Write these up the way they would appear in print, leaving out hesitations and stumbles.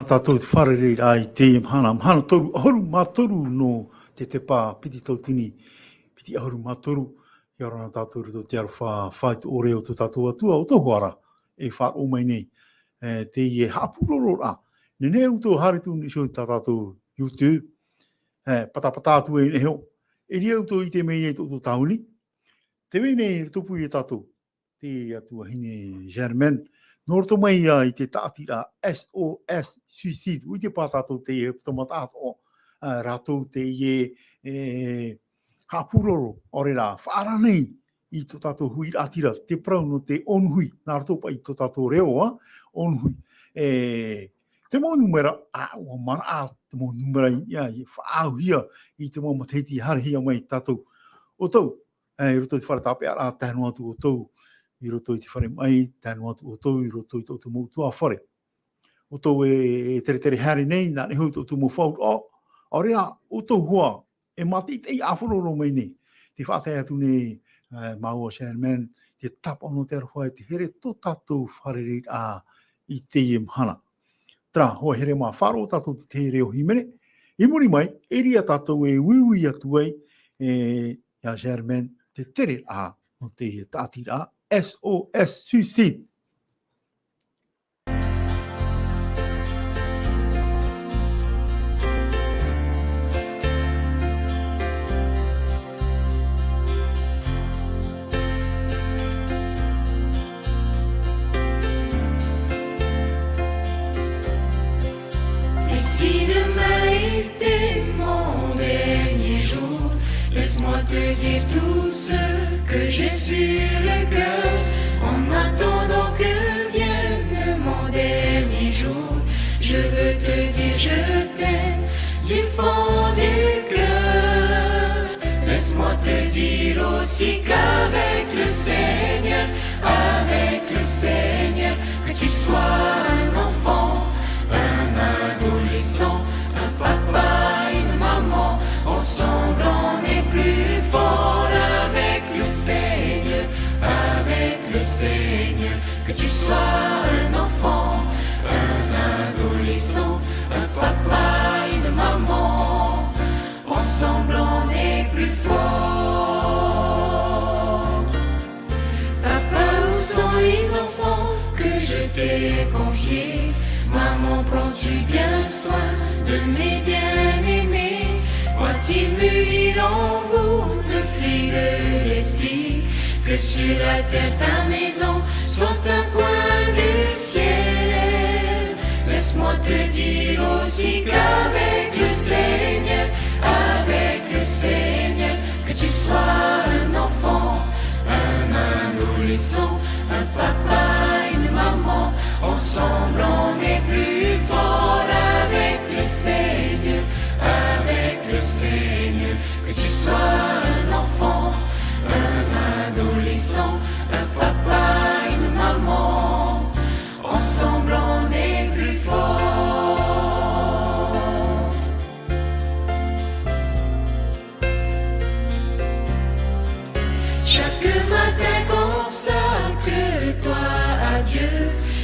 Tātou te wharere ai te hana toru, ahoru mātoru no te pā, piti tau tini, piti ahoru mātoru, i arana tātou rito te aru whai tu oreo tu tātou atua o tohu ara, e wha o mai nei, te i e hapuroro a, nene uto haritu ni sio tātou YouTube, patapata tu e heo, e ria uto i te mei e tō tauni, te mei nei tupu i tātou, te atua hine Germain, nō roto mai i te tātira SOS Suicide, ui te pātātou te e putamatato, rātou te e hapuroro, ore rā, whaara nei i tō tātou hui rātira, te prau no te onhui, nā roto pa i tō tātou reo, onhui. Te mō numera, o mana te mō numera i whaauhia i te mō mateiti harihia mai tātou. O tau, roto te wharatape ara tānu atu o tau, i roto i te whare mai, tānu atu o tau, i roto i tō mōtua whare. O tau e tere hare nei, nā ne hui tō mō whau, o rea, o tau hua, e mati te i awhororo mai nei. Te whātai atu nei, Maua Germain, te tapa no te arawhai, te here tō tātou wharere i te i mhana. Tra, hoa here mā wharo tātou te reo himene, i muri mai, e ria tātou e uiui atu ai, ia Germain, te tere no te tātira SOS Suicide. Et si demain était mon dernier jour, laisse-moi te dire tout ce que j'ai sur le cœur. En attendant que vienne mon dernier jour, je veux te dire je t'aime du fond du cœur. Laisse-moi te dire aussi qu'avec le Seigneur, que tu sois un enfant, un adolescent, un papa, une maman, ensemble on est plus fort avec le Seigneur, que tu sois un enfant, un adolescent, un papa, une maman, ensemble on est plus fort. Papa, où sont les enfants que je t'ai confiés? Maman, prends-tu bien soin de mes bien-aimés? Voit-il mûrir en vous le fruit de l'esprit? Que sur la terre ta maison soit un coin du ciel. Laisse-moi te dire aussi qu'avec le Seigneur, que tu sois un enfant, un adolescent, un papa, une maman, ensemble on est plus fort avec le Seigneur, que tu sois un enfant, un adolescent, un papa, une maman, ensemble on est plus fort. Chaque matin consacre-toi à Dieu,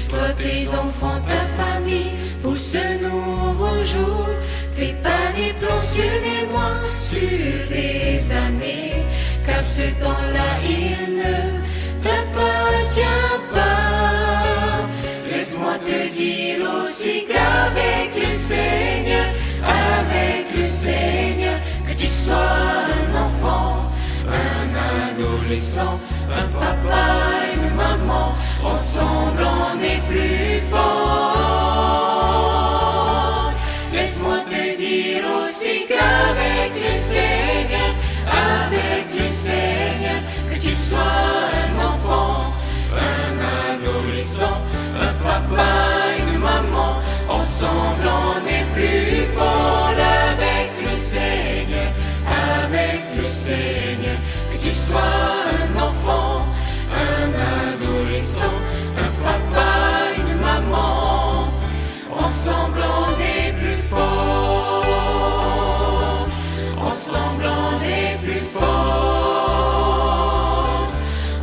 toi tes enfants, ta famille, pour ce nouveau jour. Fais pas des plans sur des mois, sur des années, car ce temps-là il ne t'appartient pas. Laisse-moi te dire aussi qu'avec le Seigneur, que tu sois un enfant, un adolescent, un papa, une maman, ensemble on est plus fort. Laisse-moi te dire aussi qu'avec le Seigneur, que tu sois un enfant, un adolescent, un papa, une maman, ensemble on est plus fort avec le Seigneur, que tu sois un enfant, un adolescent, un papa, une maman, ensemble on est plus fort, ensemble on est plus fort,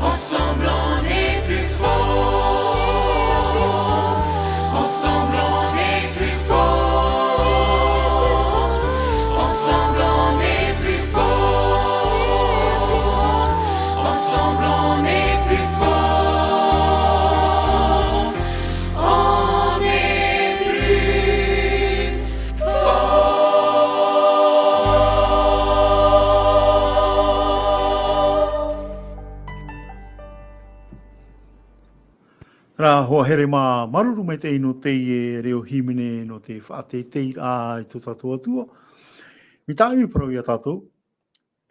ensemble on est plus fort, ensemble on est plus fort. Rā hoa here mā maruru mai te ino te e reo himene no te whaate te a i tō tātou atua. Mi tā iu parau i a tātou.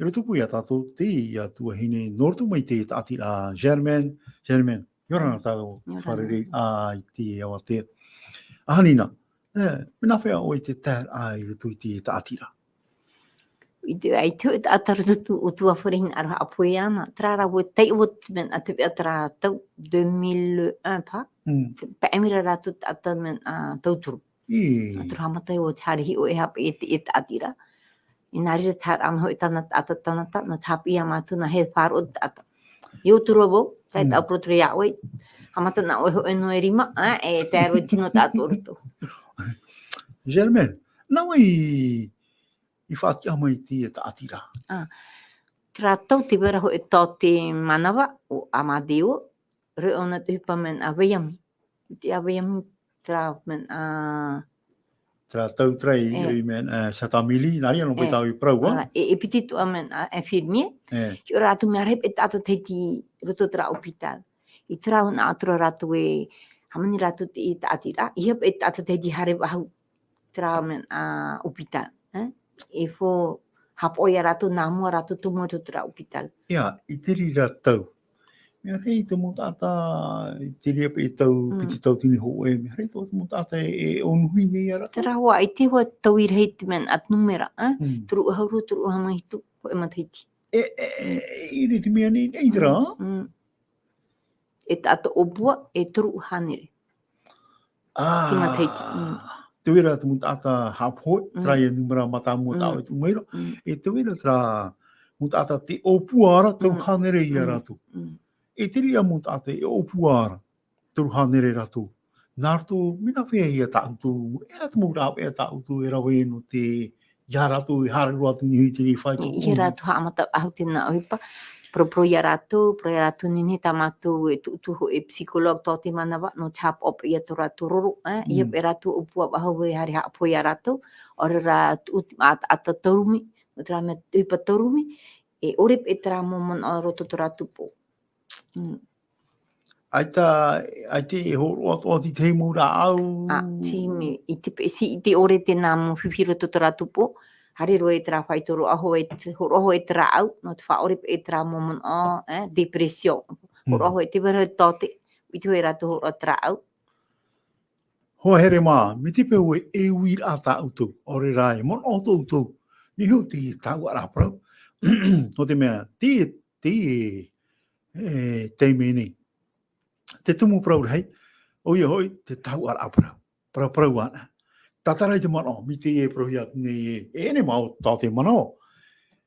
I roto pui a tātou te i a tua hine nortu mai te tāti a Germain. Germain, yorana tātou wharere a i te awa te. Ahanina, mina whea o i te tēr a i roto i te tāti a. I te ai te atarutu o tua wharehin ara apoi ana. Trara wo tei o men a te atra tau 2001 pa. Pa emira ratu ata men a tauturu. Aturu hamatai o tarihi o e hape e te atira. I nā rira tāra am hoi tana tanata no tāpi a mātu na he whāro o ata. I o turu abo, tai tau proturi a oi. Hamata na oi hoi no e rima, e te aroi tino tātu orutu. Germain, nā i whātia mai te e tātira. Tra tau te wera ho e tō te manawa o Amadeo, re ona te hipa men a Waiami. Te a Waiami tra men a... Tra tau trei i men Satamili, nari anō pui tau i praua. E piti tu a men a firmie, ki o rātu mea rep e tāta te ti roto tra opital. I tra hona atura rātu e hamani rātu te i tātira, i hep e tāta te ti hare wahu tra men a opital. E fo hapoia ratu nā mua ratu tu mua tu tra opital. Ia, i tiri rātau. Mea rei te mo tāta, i tiri ape i tau, piti tau tini ho e, mea rei tō te mo tāta e onuhi me ia rātau. Tera hoa, i te hoa tau i rei te men at numera, turu hauru, turu hamahitu, ho e matahiti. I re te mea nei, ei tera? E tāta opua, e turu hanere. Ki matahiti. Te wera te mo tāta hapoi, trai e numera mata mua tāu e tu meira. E te wera tra mo tāta te opuara tau hanere i a rātou. E tiri a mo tāta e opuara tau hanere rātou. Nā rātou, mina whea i a tāutu, e atu mo rāu e a tāutu e rawe no te ia rātou e hare rātou ni hui tiri whai tō. I rātou haamata ahu tēnā ohipa. Pro ia rātou nini tamatu e tuutuho e psikolog tō te manawa no chap op ia tō rātou roro. Ia e rātou opua wahawe hare haapo ia rātou. Ora rātou ata taurumi, o tra mea tuipa taurumi, e orep e tra momon o roto tō rātou po. Ai te e horo o ti te mura au. Timi, i te ore te nā mo whiwhiro tō rātou po. Hare roe tra whaitoro aho e tra au, no te whaore e tra momon o depresio. Horo aho e te wera tōte, i te wera tō horo tra au. Hoa here mā, me te peo e uir a tā utou, ore rai, mon o tō utou, ni hau te tāu ara parau. No te mea, te mene, te tumu parau rei, oi hoi, te tāu ara parau, parau ana. Tatarai te mana, mi te e prohia nei e ene mau tā te mana.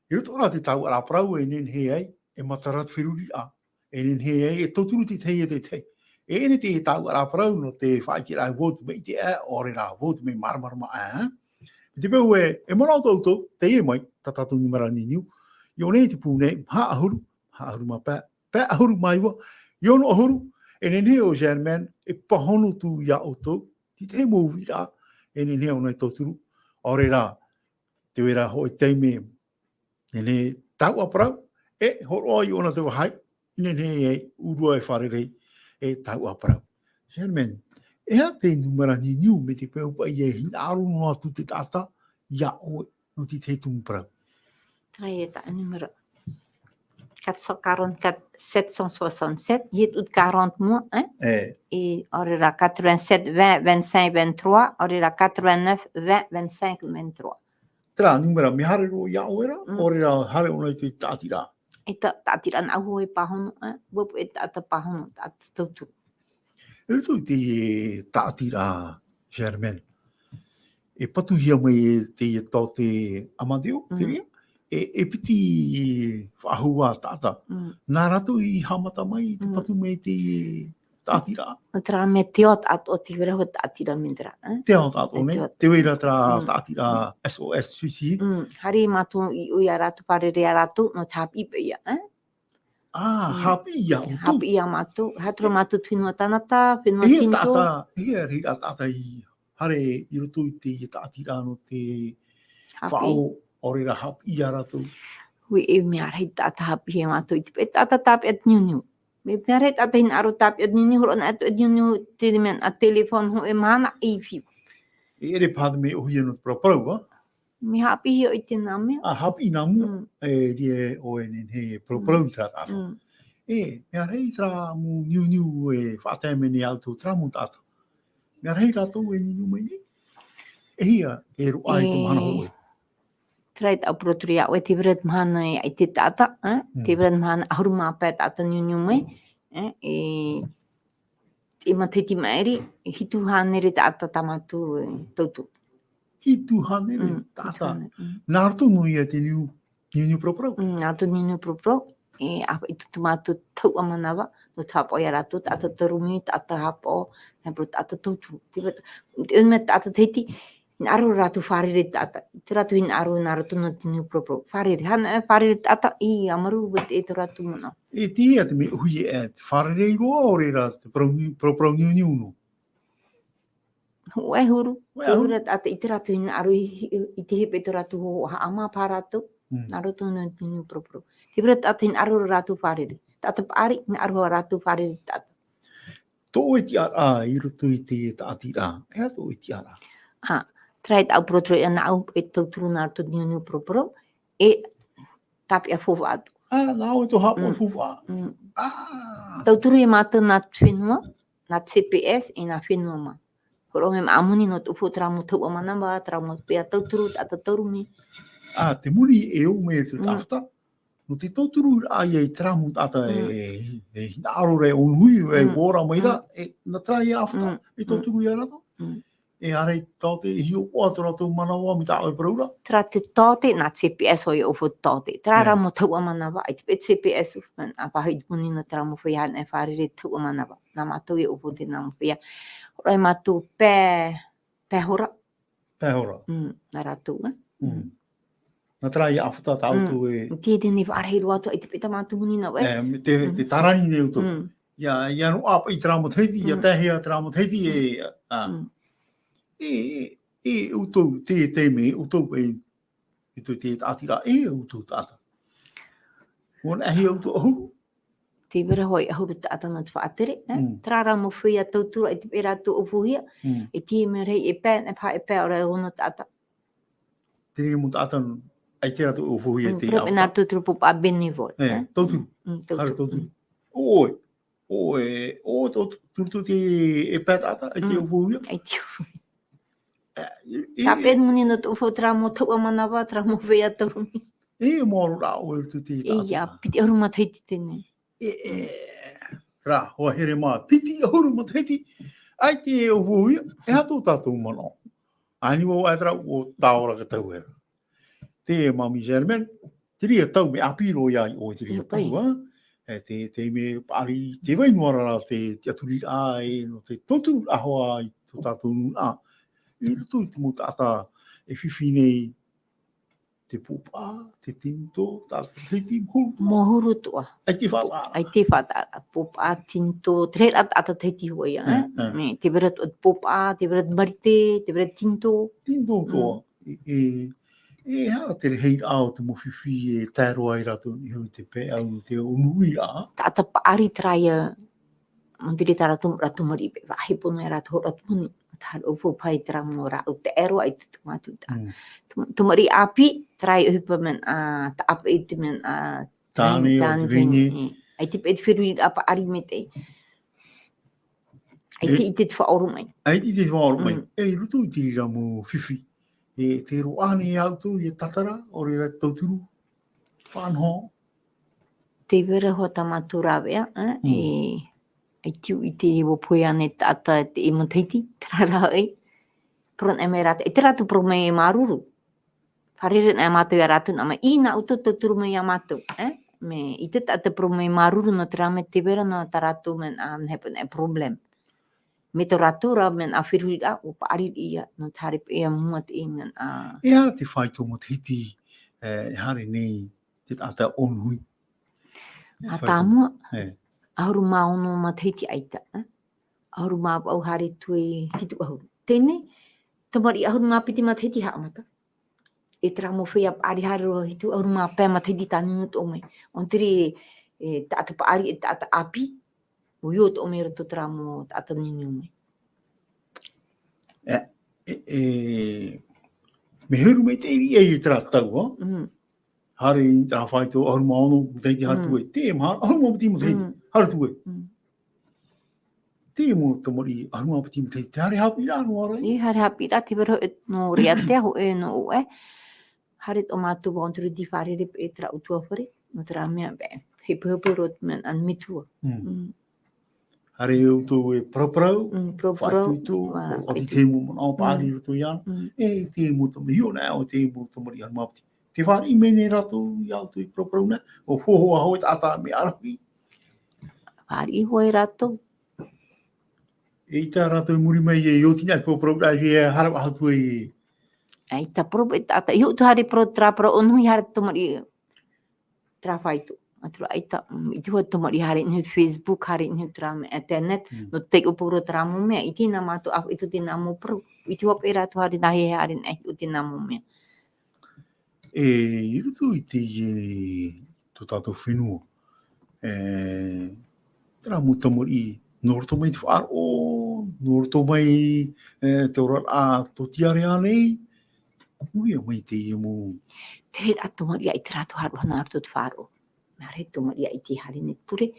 I roto ora te tau ara parau e nen he ai, e matarat whiruri a. E nen he ai, e toturu te tei e te tei. E ene te tau ara parau no te whaiti rai votu me i te a, ore rā votu me maramarama a. I te pēu e mana o tautou, te e mai, tatatu ni mara ni niu. I o nei te pūne, ha ahuru ma pē ahuru maiwa. I ono ahuru, e nen he o Germain, e pahono tu ia o tau, ti te mō wira. E ni nea onai tōturu, ore rā, te wera hoi teime, e ne tau aparau, e horo ai ona te wahai, ne ne urua e wharerei, e tau aparau. Germain, e ha te numera ni niu me te pēupa i e hina aru noa tu te tata, ia oe, no te te tumuparau. Trai e ta numera. 444 767, hit ut 40 mois, et ore la 87 20 25 23, ore la 89 20 25 23. Tra numera me hare ro ia oera, ore la hare ona te tātira. E tātira na ahu e pahono, wapu e tāta pahono, tāta tauturu. E tō te tātira, Germain. E patuhia mai e te tō te Amadeo, te rea? E piti whahua tata. Nā ratu i hamata mai te patu me te tātira. Tra me te ot ato o te wera ho tātira mindra. Te ot ato ne? Te wera tra tātira SOS Susi. Hari mātu i ui a ratu parere a ratu no tāpi pe ia. Hapi ia. Hapi ia mātu. Hatro mātu twinua tanata, whenua tinto. Hea rira tata i hare i roto i te tātira no te whao. Ore ra hapi ia ratu. Hui e mea rei tata hapi he mātou i te pe tata tāpe at niu niu. Me pere tata hin aro tapi adini horon atu adini tirimen a telefon ho e mana ifi. E ere pāta me uhi anu praparau, wa? Me hapi hi o ite name. Hapi nā mua, e rie o e he praparau i tata ata. Mea rei tra mu niu e whaatea mene au tō tra mu tata. Mea rei ratou e niu mai ni. E hia, e ro ai tō mahana hoe. Trait au proturi au e te veret mahana e ai te tata. Te veret mahana ahuru māpea tata niu mai. E mateti maeri, hitu hanere tata tamatu e tautu. Hitu hanere tata. Nā rato nui e te niu praparau. Nā rato niu praparau. E apa itu tomatu tau amanawa no tapo ia ratu tata tarumi tata hapo na pro tata tautu tiba me tata teti aro ratu farire tata ratu in aro na ratu no tinu propro farire han farire tata I amaru bet e ratu no e tia te me hui e farire I roa o re ra te propro niu no e huru te huru tata I ratu in aro I te hepe te ratu ho ama parato na ratu no tinu propro Tibra tata in aro ratu farire. Tata pari in aro ratu farire tata. Tō e ti ara I roto I te taati rā. Ea tō e ti ara. Trait au protro e na au e tauturu nā rato niu propro. E tapi a fofu atu. Nā o e tō hapo e fufa. Tauturu e mata nā whenua, nā CPS e nā whenua ma. Horo me amuni no tufu tramu tau amanamba, tramu pia tauturu, tata taurumi. Te muni e o me te tafta. No te tōturu ai e tramu tata e aro re onhui e wōra mai ra, na trai e afta, e tōturu i arata. E arei tāte I hio o ato rato manawa mi tāo e paraura. Tra te tāte nā CPS o I ofo tāte. Tra ramo tau amanawa, ai te pe CPS ufman, a pahai muni no tra mo whia hana e wharere tau amanawa. Nā mātou e ofo te nā mo whia. Horai mātou pē hora. Pē hora. Nā rātou, Nā trai e awhata tāutu e... Te tēnei whaarehiro atu, ai te peta mātu muni nau e. Te tarani ne uto. Ia no apa I trāma teiti, ia tehea trāma teiti e... E utou te me, utou e... I te tātira e utou tāta. Wana ahi utou ahu. Te wera hoi ahuru tāta no te whaatere. Trāra mo whia tauturu, ai te pera tu ofuhia. E tie me rei e pēn, e pā e pē ora e hono tāta. Te rei mo tāta ai te ratu o fuhi e te awhata. Nā tūturu pupa benevol. Tauturu. Hara tauturu. Oe, tūturu te e pētata ai te o fuhi. Ai te o fuhi. Tā pēn muni no tō trā mo tau amanawa, trā mo whea taurumi. E mōru rā o tu te tātara. Ia, piti ahuru mataiti tēnei. Rā, hoa here mā, piti ahuru mataiti. Ai te o fuhi, e hato tātou mana. Ai ni o aitra o tāora ka tau hera. Te mami German, te ria tau me apiro iai o te ria tau, te me pari, te wainuara te aturi a e no te totu ahoa I tō tātou nuna. I rutu I te mo tāta e whiwhi nei te pupa, te tinto, tāta teiti mhuru. Mohuru tua. Ai te whala. Ai te whala. Pupa, tinto, te rei ata teiti hoia. Te wera pupa, te wera marite, te wera tinto. Tinto toa. E hea te hei ao te mowhiwhi e tēro ai rato I hau te pē au te unui a. Tāta paari traia, mondiri tā ratu maripe, wahi pono e ratu ho ratu muni. Tāra upo pai tra mo rau te ero ai te tumatu tā. Tumari api, trai uhipa men ta apa I te men tāne o te ringi. Ai te pēti whirui apa ari me te. Ai te I te whaoru mai. Ai te whaoru mai. E rutu I tiri ra mo whiwhi. E te roane I auto I tatara, o re rai tauturu, whanho. Te wera hoa tamatu rawea, ai tiu I te ewo poe ane tata te e mataiti, trara ai. Pron e me rata, e te ratu pro me e maruru. Wharere na e mātou I ratu, nama I na uto tauturu me I mātou. Me I te tata pro me e maruru no te rame te wera no ta ratu men happen a problem. Me to ratu ra men a whirui ra, o paari ia no tare pe e mua te e men a... Ea te whaito mo te hiti, hare nei te tata onhui. A tāmua, ahuru maono ma te hiti aita. Ahuru mā au hare tue hitu ahuru. Tēnei, tamari ahuru mā piti ma te hiti haamata. E tera mo whea paari hare roa hitu, ahuru mā pē ma te hiti tāni mutu o mai. On tere tata paari e tata api, Uyot omer tu tramo ataninyo. Me heru me te iri tra tau, hare i tra whai tō aru maono teiti hatu e. Te maha, aru maono ti mo teiti, hare tu e. Te mo tomori aru maono ti mo teiti, te hare hapi rā no arai. I hare hapi rā te wero no reate ho e no o e. Hare o mātu wānturu di whare rip e tra utua whare, no tra mea be. He pēpē rot men an mitua. Hare e uto e praprau, Praprau, whai tū, o ti te mo mana o pāri roto i ana. E te mo tomori, hio nā o te mo tomori aru maono ti. Te whare i mene rato i auto i praprau nā, o whoho a hoi tātā me arapi. Whare i hoi rato. E tā rato i muri mai e o tina i praprau rā i e harap ahatu e. Ai ta pro e tata. Iu tu hare pro tra pro onui hare tomori tra whaitu. Atru ai ta, i te hoa tomori hare ni Facebook, hare ni tra internet, no te upuro tra mo mea. I tina mātu afu i tu tina mo pro. I te hoa pe rato hare nahi hare nei u tina mo mea. I rutu i te tō tātou whenua. Tērā mo tamori, noroto mai te whaaro, noroto mai te ora a tō tiare anei, nuia mai te mo. Te rā tomori ai te rato haru hana arto te whaaro. Mea re tomori ai te hare ne pure.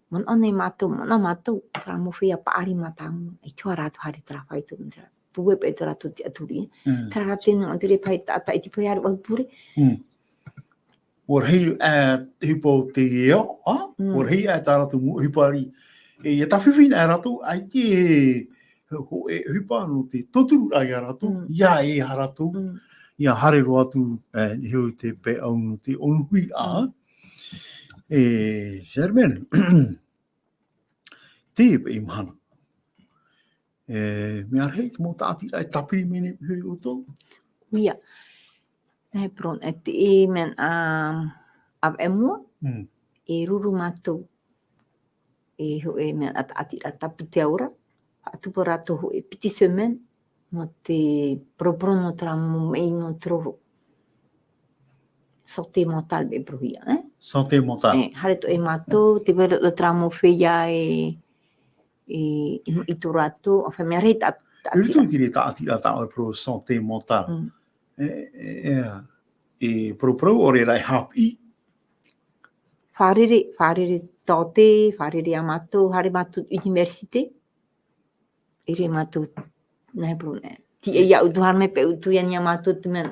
Mon ane mātou, mona mātou, tērā mo whia paari mātāmu, ai te hoa rato hare tērā whaitu. Puwe pe te rato te aturi. Tērā rā tēnei o te re pai tātai te pai haru au pure. O rei te hipo te eo, o rei tā rato mo hipari. E tawhiwhina e rato, ai te hipa no te toturu ai a rato, ia e ha rato, ia hare ro atu heo te pe au no te onuhui a. Germaine, te pe i mahana. Mea rei te mo tāti ai tapiri mene hui o tō. Uia. Nei pron, e te e men av e mua, e ruru mātou, e ho e men ati ra tapu te aura, atupa rato ho e piti semen, no te proprono tra mo mei no troro. Santé mentale be prohia, Santé mentale. Hare to e mātou, te wera o tra mo whia i tō rato, a whai mea rei ta atira. Uritu i tiri ta atira ta o pro santé mentale. E pro ore rai hapi. Wharere taute, wharere a mātou, hare mātou universite. E re mātou, nei pro ne. Ti e ia utu harme pe utu iani a mātou tu men.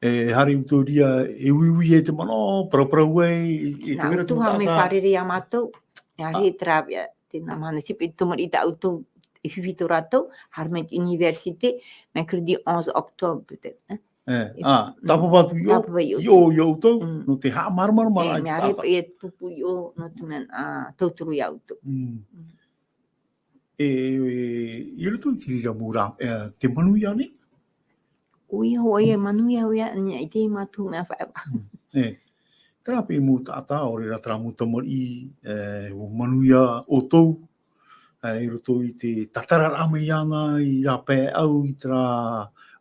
Hare utu ria e uiui e te mana, pro e te wera tu harme wharere a mātou. Ia he trāwea, te namane sipe tomori ta utu i whiwhito ratou, harme universite, mercredi 11 octobre peut-être. Tapu watu yo tau, no te haa marmara mara ai te tata. Mea repa e pupu yo no tu men tauturu i auto. I rutu i tiri mura, te manui ane? Ui hoi e manui au ia, i te mātu mea whaewa. Tērā pe mū tātā, ore ra tērā mū tamari, o manuia o tau, i roto i te tatara rame i ana, i rā pē au, i tērā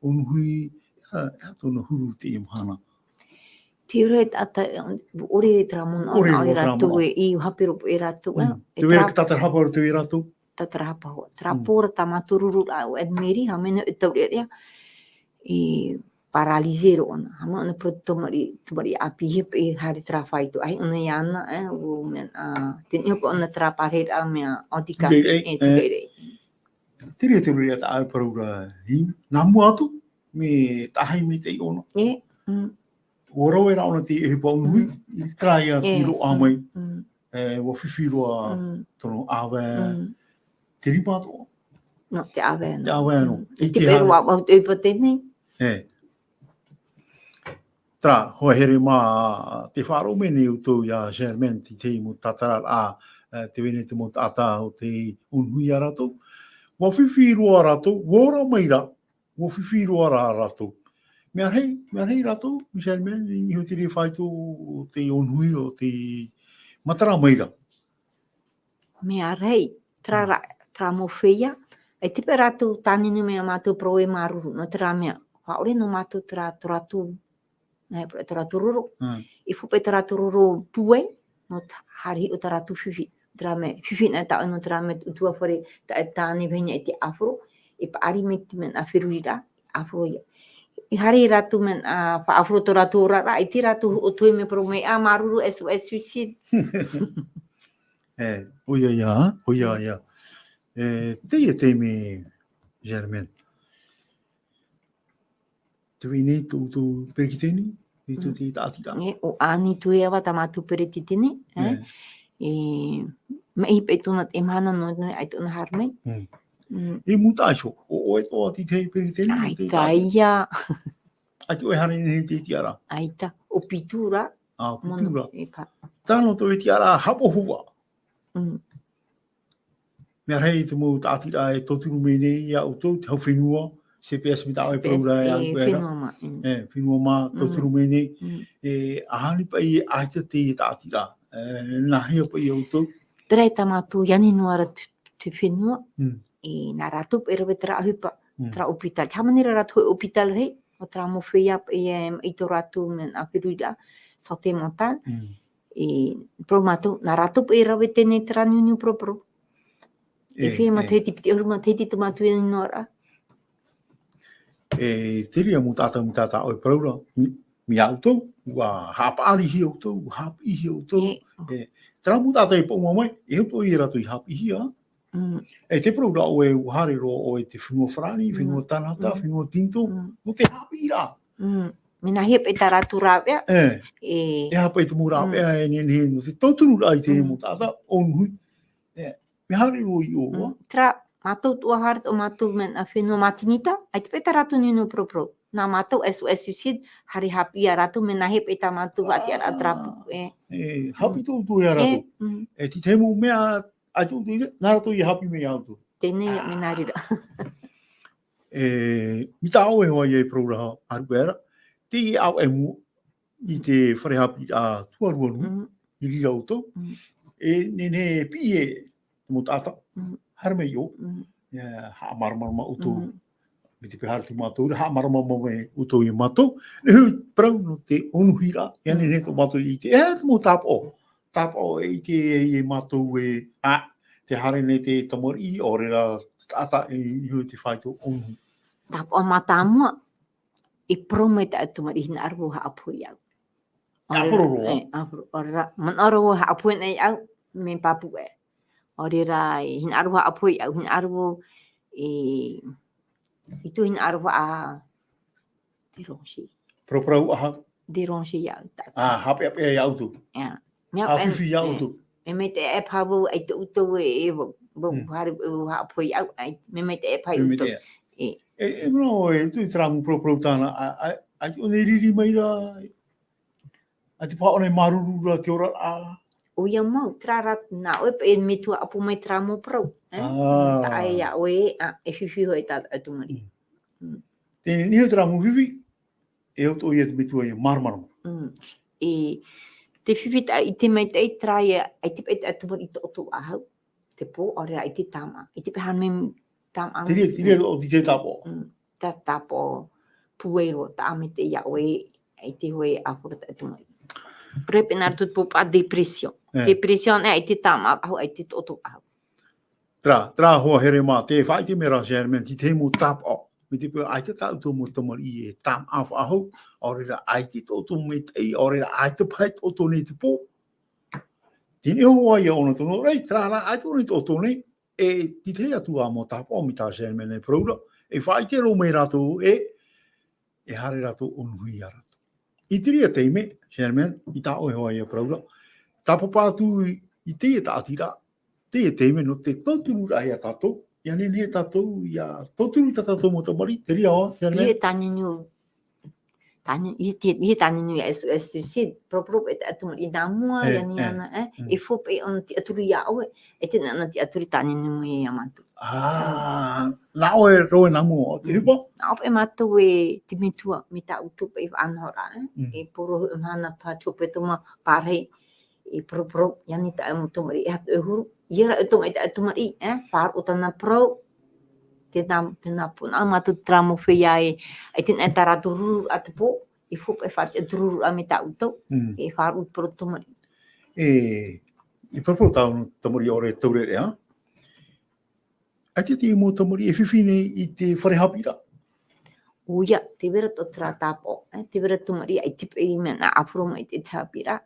onuhui, ea tōna huru te imahana. Te ure tata, ore e tērā muna ana o i ratu i haperopo i ratu. Te wera ki tatara hapa o te i ratu? Tatara hapa hoa. Tērā pōra tā mātururu au admiri, hamena e taurerea, i paralizero ona. Hama ona pro tomari api hip i hari tērā whaitu. Ai ona i ana, o men, tēni hopo ona tērā parera mea otika. Tere. Tere te rea ta au paraura hi. Nā mua atu, me tahai me te i ona. O rau e rauna te hipa unuhui, i trai a tiro amai. Wa whiwhiroa tono awe. Te ripa ato? No, te awe no. Te awe no. Te peru a wau te upa tēnei. Tra, hoa here mā te whāro mene utou ia Germaine ti te mo tatara a te wene te mo tata o te unhui a rato. Wa whiwhiroa rato, wora maira, wa whiwhiroa rā rato. Mea rei rato, Germaine, i ho te re whaito o te unhui o te matara maira. Mea rei, tra mo whia, e tipe rato tāninu mea mātou proe maruru, no tra mea. Whaore no mātou tra ratu ruru. I fupe te ratu ruru pue, not hari utaratu fifi drame fifi na ta no drame utua fore ta tani venya iti afro I paari met men afirida afro ya hari ratu men fa afro to ratu rara iti ratu utui me pro me maruru SOS suicide oia te me Germaine te vini tu perkiteni itu ti tatira o ani tu eva tamatu peretitini me I petuna emana no ai tu harme e mutaisho o to ti te perkiteni ai taia ai tu hari ni te tiara aita o pitura pitura epa tano to tiara hapo huwa me rei te mo tatira e toturu me nei ia o to te whenua CPS mi tawe proura ya whenua ma toturu me nei ahani pa I aita te tatira nahi o pa I o to Trai tamatu yani nuara te whenua na ratu pero tra hupa tra hospital tamanira ratu hospital rei o tra mo feia I to ratu men afiruida sote montal promato na ratu pero vetene tra nunu proprio e fe mate tipti urma te tomatu ni nora teria mo tata o proura mi auto wa hapali hi auto hapi hi auto tra mo tata I po mo mai e to I ratu I hapi hi e te proura o e uhare ro o te whenua frani whenua tanata whenua tinto mo te hapi ra mina hep e taratu rawea e hapa I te mo rawea e ni no te toturu ai te mo tata on hui me hari ro I o tra matou tua hart o matou men a whenua matinita ai te peta ratu nino proprio na matou SOS suicide hari hapi a ratu men na hep e tamatu vati a trapu hapi to tu e ratu e ti te mo mea ai tu na ratu I hapi me auto tene ia menarira mi tau e hoa I proura aruera te au e mu I te whare hapi a tuarua nu I rira auto nene pi e mo tata harme yo ha marama uto me te pehara te matou ha marama me uto I matou ne prau no te onuhira yani ne to matou I te te mo tapo I te matou te hare ne te tamori orera tata I te whaito onu tapo matamua I promete atu mari hina arvo ha apu ia ora man arvo ha apu nei au me papu orera hina arvo ha apu ia hina arvo itu hina arvo a dirongsi pro aha dirongsi ya hape ya auto mea fifi ya auto me te e pavu ai tu tu bo hari ha apu ia me te e pavu no tu tramu pro tana ai o ne riri mai ra ai te pa o ne maruru ra te ora o ia mau trarat na o pe mitu apu mai tramu pro ta ai ya o e fifi ho ta atu mari te ni tramu vivi e o to ia te mitu ai marmaro te fifi ta I te mai te trai ai te pe atu mari to a te po ora ai te tama I te pe han me tama te o te tapo tapo puero ta me te ya o e ai te hoe apu atu mari prepenar tut po pa depression ai te tama ai te to tra ho here ma te fai te mera Germaine ti te mo tap o me te ai te ta to mo tomari e tam af aho ora ai te to me te ora ai te pai to ne te po ti ho ia ona to no rei tra ai to ne to ne e ti te atu a mo tap o mi ta Germaine proura e fai te ro me rato e hare rato onhui rato I tiria te me Germaine I ta o ho ia proura tapo patu I te ta atira te me no te toturu rai a tato ia ne tato ia toturu tato mo tamari te ria o Germaine Ia tani SOS suicide proprio et atum ina mua ia ni ana e fo pe on ti aturi ya o e te na ti aturi tani nu e amatu na o e ro na mo te hipo na o e matu e ti mitua mita utu pe anhora e poro mana pa tu pe toma pare e proprio ia ni ta mo tomari e huru ia e toma ta tomari par utana pro te na pun amatu tramo feia e tin etaraturu atpo e fu e fat truru amita auto e faru protomari I proprio tau tamori ore taure rea. Ati te mo tamori e whiwhine I te wharehapira. Uia, te vera to tra tapo. Te vera tumari ai tipe I mena apuro mai te tapira.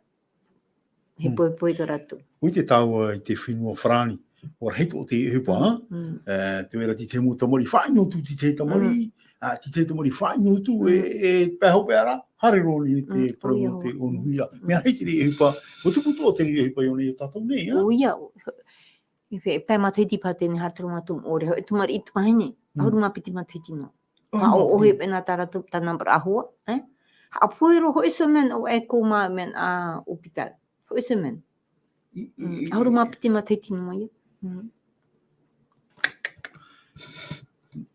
He poi to ratu. Ui te tau I te whinua whrani. Ora heito o te hupa. Te vera te mo tamori whaino tu te tamori. Te tamori whaino tu e pēhau pēra. Hare roni te parau te onuhia. Mea hei te hupa. O te puto o te hupa I one tātou nei. Uia. Pē mateti pa tēne haturu matum ore. E tumari I tumahine. Ahuru mapiti mateti no. O he pena taratu tanambra ahua. A poiro ho iso men o e ko ma men a hospital. Ho iso men. Ahuru mapiti mateti no mai.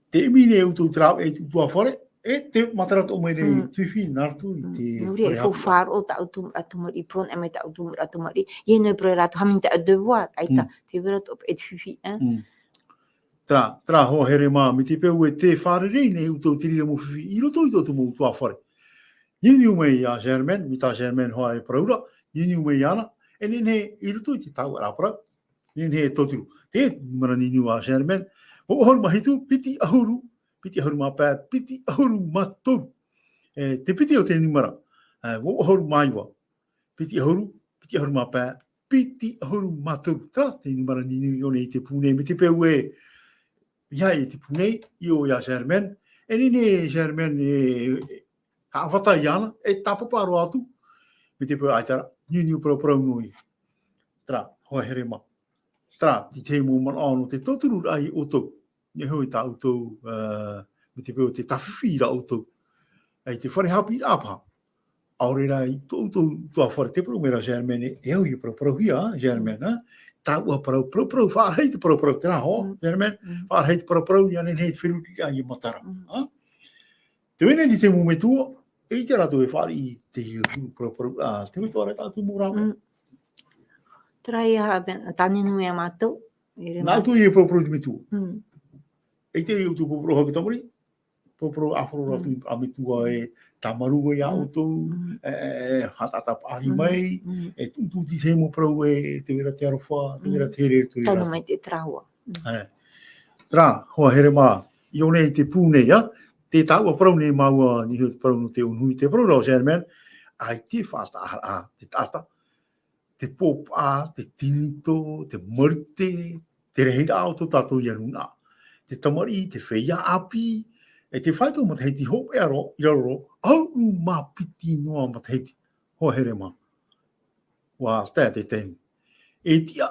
Te mine e utu trau e tu tua fore. E te matarato o mai re tuifi nartu I te... Nuri e fofar o ta autumari pron e mai ta autumari. Ie no pro rato haminta a devoir. Aita te vera top e tuifi. Tra ho here mā, mi te peu e te whārerei nei utou tirira mo whiwhi, I roto I tō tumu tua whare. Yiniu mei a Germain, mi tā Germain hoa e praura, yiniu mei ana, e nene I roto I te tau ara pra, nene e tōturu. Te mara niniu a Germain, o horu mahitu, piti ahuru mā pē, piti ahuru matoru. Te piti o te nimara, o horu maiwa, piti ahuru mā pē, piti ahuru matoru. Tra, te nimara niniu I one I te pune, mi te peu e, ia I te punei, I o ia Germain, e nene Germain e hawhata I ana, e tapaparo atu, me te pua aitara, niu parau nui. Tra, hoa here ma. Tra, te mo man ano, te toturu ai o tau, ne hoi ta o tau, me te pua te tawhiwhira o tau, ai te wharehapi rāpā. Aorera I tō tua whare, te parau mera Germain, e au I parau hia, Germain, tāua parau, whārhei te parau, tērā hoa, Germain, whārhei te parau, ia nen hei te whiruki a I matara. Te wene ni te mo me tua, e I te rato e whāri I te parau, te me tua reta atu mō rāma. Trai ha tani nui a mātou. Nā tu I e parau te me tua. E te I utu parau haki tamari, parau aforo ratu a me tua e tamarua I a utou, hatata pāri mai, e tu te mo parau e te vera te arofa, te vera te here tui rata. Tanu mai te traua. Tra, hoa here mā, I o nei te pūnei, te tāua parau nei maua ni te parau no te unhui, te parau rau Germain, ai te whāta te tata, te pōpā, te tinito, te marite, te reheira o tō tātou I anuna, te tamari, te wheia api, e te whaito mataheiti hope aro, I raro, au mā piti noa mataheiti, hoa here mā. Wā, tea te tēmu. E tia,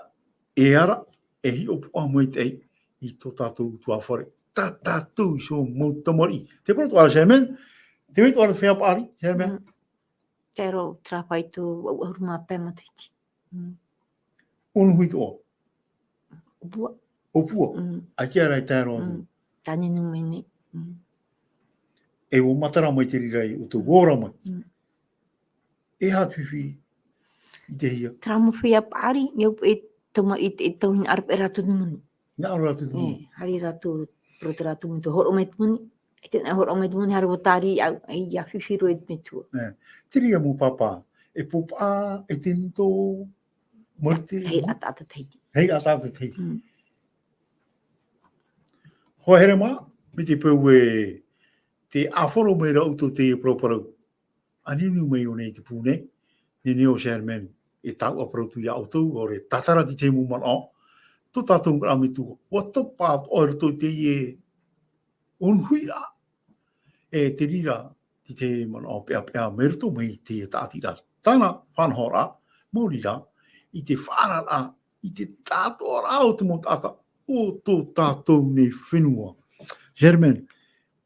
e ara, e hi opu a mai tei, I tō tātou tua whare. Tā tātou I so mau tamari. Te pora toa Germain, te wei toa whea pāri, Germain. Te aro trapaitu au mā pē mataheiti. Onu hui toa. Opua. Opua. A kia rai te aro atu. Tani nui nei. E o matara mai te rirai o tō wōra mai. E hā whiwhi I te hia. Tramu whia pāri, iau e toma I te tauhin arpe ratu muni. Nā aro ratu muni. Hari ratu, prote ratu muni, horo mai muni. E tēnā horo mai muni, hara wotari au, ai ia whiwhiro e me tua. Te ria mō papa, e pōpā, e tinto, marite. Hei atata teiti. Hei atata teiti. Hoa here mā, me te peu e te awhoro mai rau tō te parau. Aninu mai o nei te pūne, ne neo Germain e tau a parau tu I autou, o re tatara ki te mo man o, tō tātou ngā me tūko. Wa tō pāt o re tō te e onhui rā. E te rira ki te man o pēa merito mai te tāti rā. Tāna whanho rā, mōri rā, I te whāra rā, I te tātou rā o te mo tāta, o tō tātou nei whenua. Germain,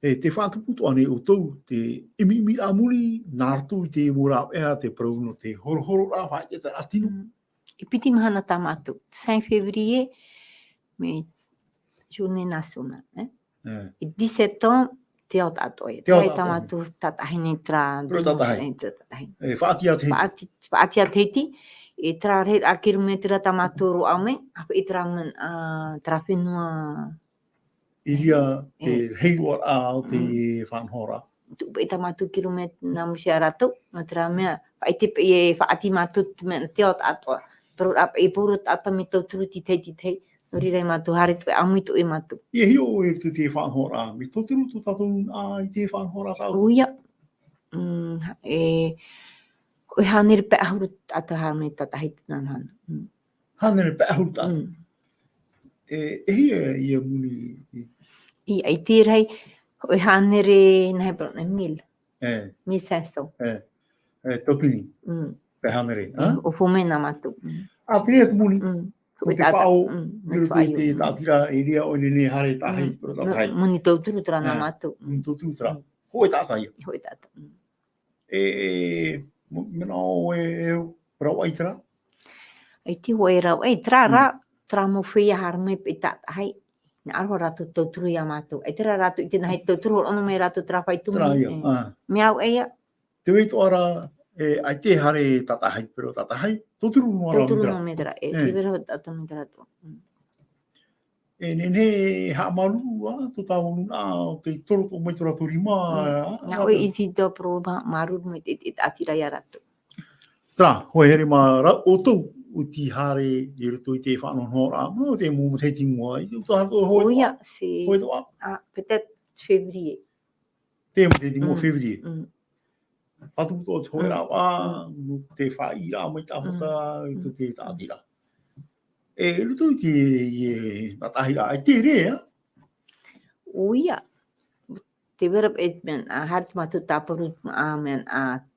te whātuputu ane o tau, te imi a muli, nārtu I te mora ea, te parauno, te horo rā, whai te atinu. I piti mahana tā mātou. 5 février, me journée nationale. I 10 septembre, te au tātou e. Te au tā mātou tatahine tra. Tatahine. Whaatia teiti. Whaatia teiti. E tra rei a kilometra tā mātou ro au me, hapa I tra man tra whenua. Iria te heirua a o te whanhora. tu pe tamatu kilometer na masyarato matrama pa itip e faati matut men tiot atwa pero ap e purut atamito truti tei nori rai matu harit pe amu tu e matu Ia hio e tu te whanhora. Me toturu tu tatou I te whanhora tau. uia e o hanir pe ahurut atahame tatahit nanhan Hanere pe ahu tau. E ia muni. I ai tirai o hanere na hebro na mil E seso tokini. Pe hanere. o fomena matu A pia tu muni. o Te whao. Miro te tātira e ria o ne hare tahi. Pero tātai. muni tauturu tra na matu Tōtū tra. Hoi tātai. hoi tata Mena o rau aitara. ai ti hoi rau ai tra mo whia harme pe tatai na arho ratu tauturu ya matu ai tra ratu i tēnā hei tauturu ono me ratu tra whai Tra tumi ia. meau eia Te wei ara ai te hare tatahai. Pero tatahai. Tōturu no ara tauturu mitra. no me tra e ti vera ho tata me tra tu E nene ha maru to tau nuna te toro to mai tora torima. na o isi do pro maru me te atira ya ratu Tra, hoi here ma o tau o ti hare i ruto i te whanau hora. No te mō te timua. I te uta hato hoi toa. oia se Hoi toa. peut-être février Te mō te timua February. mm. Hatu to te hoi rawa. No te whai ra mai tāpata i to te tātira. E ruto i te natahira ai te rea. Oia. Te vera et men hart matu taparut men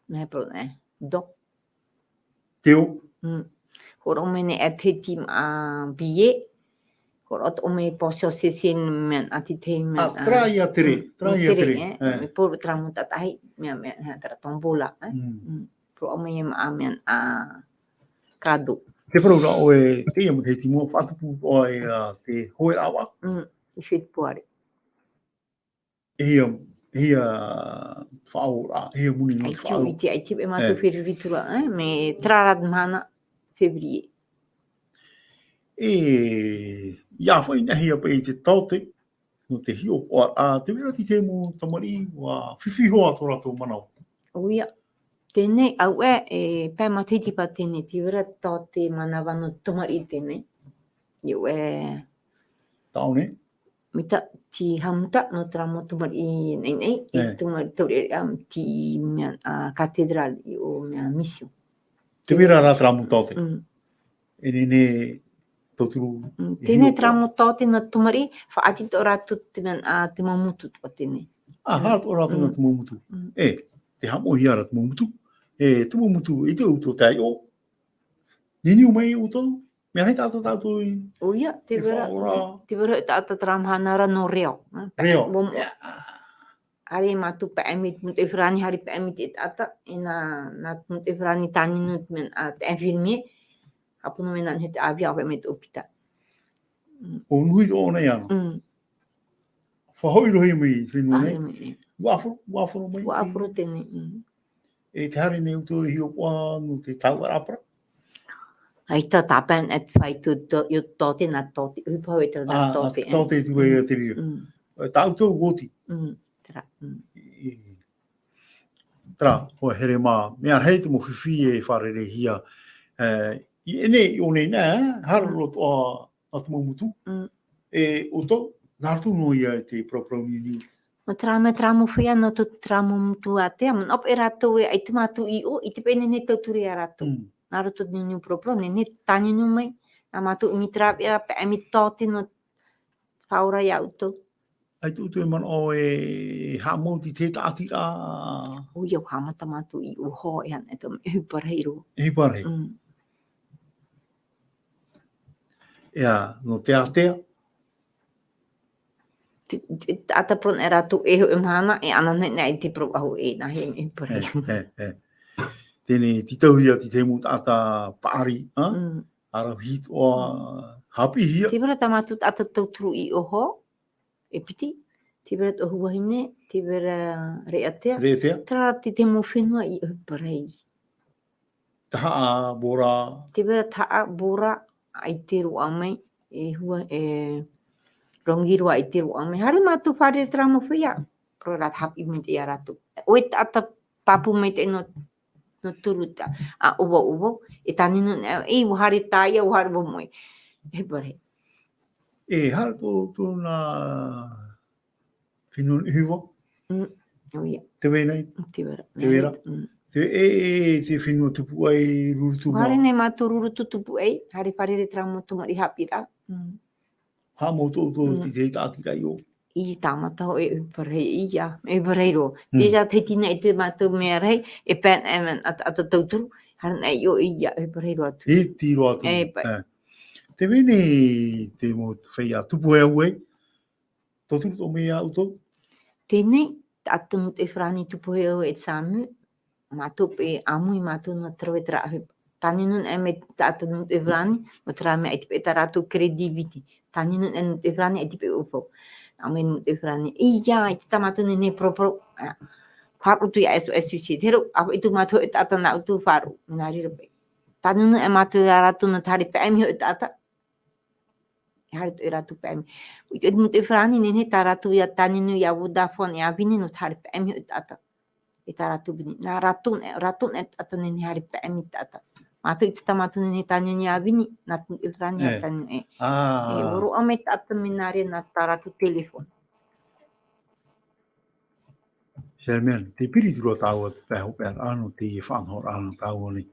ne pro ne. Do. Teo. Horo mene et hetim bie. Horo o me posio sesin men atite men. Trai a tere. Trai a tere. Me por tramuta tai men tra tombola. Pro o me men kado. Te whanau o e te iam te timua whatupu o e te hoi rawa. I fit puare. Ia whaora, ia muni no te whao. Ai tipe matu whiriritura, me trarad mana February. Ia whai nahi apa i te taute, no te hio o te mera ti te mo tamari, wa whiwhihoa tō rato manau. Uia, tēnei, au pē matiti pa tēnei, ti vera taute manawano tamari tēnei. Iu Taone? mita ti hamuta no tramo tamari nei, tamari tauri ti mea katedral o mea missio. Te mera rā tramu taute. E nene toturu. Tēnei tramo taute na tamari, whaati tō rātu te mamutu tō tēnei. Hāra tō rātu na te mamutu. Te hamohi ara te mamutu. Te mamutu i te uto tai o. Nini o mai o tō. Mea hei tātou tātou i. Oia, te vera tātou tramhanara no reo. Reo. Hari matu pa emit, mut e frani hari pa emit e tata, e na mut e frani tani nut men te infirmier, hapu no menan hete avia o emit opita. O nui tō nei ana. Whahoi rohi mai, trinu nei. Wafuro mai. Wafuro tēnei. E te hari nei uto i hio pua no te tauarapara. Ai tā tāpen et whai tu yo tōte na tōte, upau e tra na tōte. Tōte tu e te ria. Tāu tō goti. Tra. Tra, hoa here mā. Mea hei te mo whiwhi e wharere hia. I ene i o nei nā, hararo tō a te mamutu. E o tō, nārtu no ia te proprau niu. No tramo whia no tu tramo mutu a te, aman op e rato e ai te matu i o, i te pene ne tauturi a rato. Naro tu niu propro, ne tani nu mai, na matu mitrapia, pe emitote no whaura i auto. Ai tu e man o e hamauti te tātira. O iau hamata matu i uho e hana, e tam e huparheiro. E huparhei. Ea, no te atea. Ata pron e ratu e ho e mana, e ana nei te pro ahu e na he me huparheiro. Tēnei titauhia ti te mut ata paari, ara hit o hapi hia. Te vera tamatu ata tauturu i oho, e piti, te vera tohu wahine, te vera reatea. Tra te mo whenua i parei. Taha bora. Te vera taha bora ai te roa mai, e hua rongi roa ai te roa mai. Hare matu whare tramo whia. pro rat hapi me te aratu. Oe tata papu me te no turuta. A uwo, e tani no e uhari taia, uhari bomoi. E pare. E har tō nā whinun ihiwa, Oia, te wēnei, te wera. te wera. Te whinua tupu ai rurutu Uhari mā. ne māturu tutupu ei, hari parere tramotu mari hapira. Hā mō tō ti te tātira i o. I tāmata ho e parei ia, e parei ro. Deja te tina i te mātou mea rei, e pēn emen ata tauturu, haran ei o ia, e parei ro atu. E tiro atu. E pai. Te wēnei te mō whaia tupu e au ei, tōturu tō mea au tō. Tēnei, ata mut e whrani tupu he o e tāmu, mātou pe amui mātou na trawe tra ahe. Tani nun e me ata mut e whrani, o tra mea e tipe ta rātou kredibility. Tani nun e mut e whrani e tipe upo. Ame mut e whrani, ia, i te tamatu ne propro. Wharu tu ia esu si, tero, aho i tu mātou e tata na utu wharu, minari rape. Tani nun e mātou e rātou na tari pe aimi ho e tata. E hari tu e rātou pe aimi. I te mut e whrani nene tā rātou ia tani nu ia Vodafone ia vini no tari pe aimi ho e tata. E tā rātou vini. Nā rātou e tata nene hari pe aimi tata. Mātou i te tamatu nene tani nu ia vini, nā mut e whrani ia tani nu e. E oro ame tata minari nā tā rātou telefon. Germaine, te piri turo tāu atu pēho pēr anu te e whanhor anu tāu ni.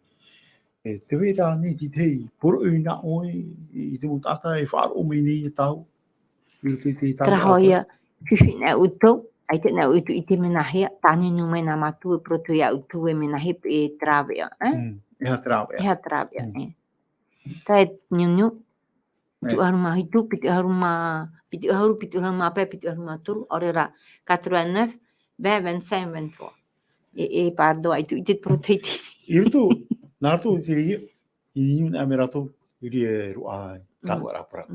E te wera ni ti tei, poro ui nā oe, i te mutata e whaaro me ni e tāu. Trahoia, whiwhi nā utou, ai te nā utu i te menahea, tāni nu mai nā matu e proto ia utu e menahe e trawea. E ha trawea. E ha trawea, Tā e niu, pitu haruma hitu, pitu haruma pē, pitu haruma turu, ore rā, 89, 25, 23. E pārdo ai tu i te proteiti. I ruto, nā rato i te ria, i niu nā me rato, i ria rua ai, tāua rapara.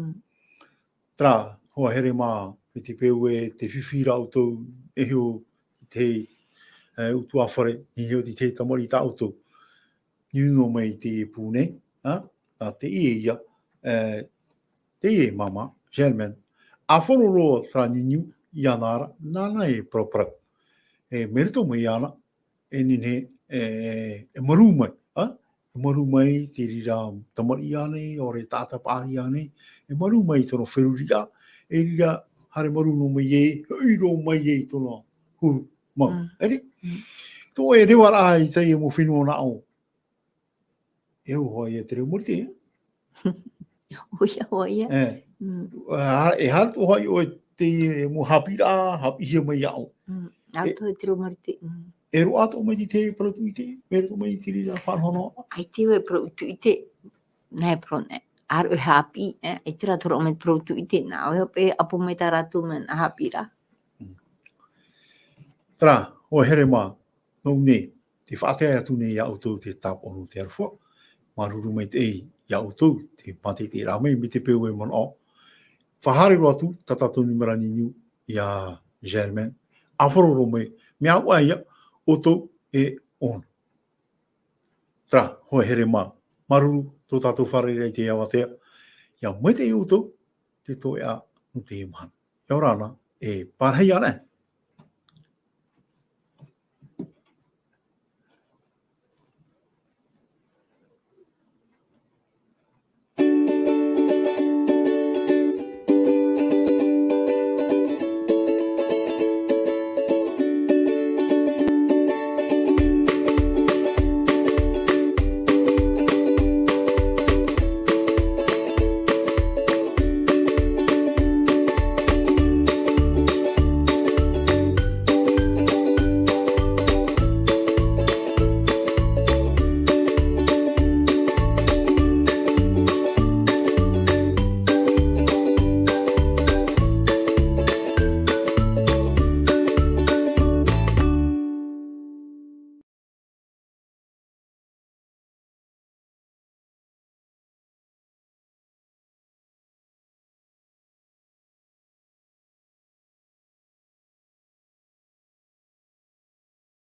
Tra, hoa here mā, i te peu e te whiwhira autou, e heo te utu awhare, i heo te tamari tā autou. Niu no mai te pūne, nā te ia, te ie mama, Germaine, a whanoro tra niu, i anara, nāna e propra. E merito mai ana, e nine, e maru mai, e maru mai te rira tamari ane, o re tāta pāri ane, e maru mai tono wherurira, e rira hare maru no mai e, hiro mai e tono huru, mau, ere? Tō e rewa rā i tai e mo whenua na o. E au hoi e te reo morite, Oia. E harto hoi o te mo hapira, hapihia mai au. Auto e te reo marite. E ro ato mai te protu i te, e ro mai te rira whanhono. Ai te e protu i te, nai prone, aro e hapi, e te rato ro me protu i te, nā o pe apo mai tā ratu men a hapira. Tra, o here mā, nau ne, te whaatea atu ne ia autou te tāpono te arwha, maruru mai te ei ia autou, te pate te rāmei, me te peu e mana o. Whahare ro atu, tatatoni marani niu, ia Germaine, awharoro mai, mea ua ia, oto e on. Tra, hoa here mā, maruru, tō tātou wharerei te awatea, ia mai te i oto, te toi a no te imahan. Ia rāna, e pārhei ana.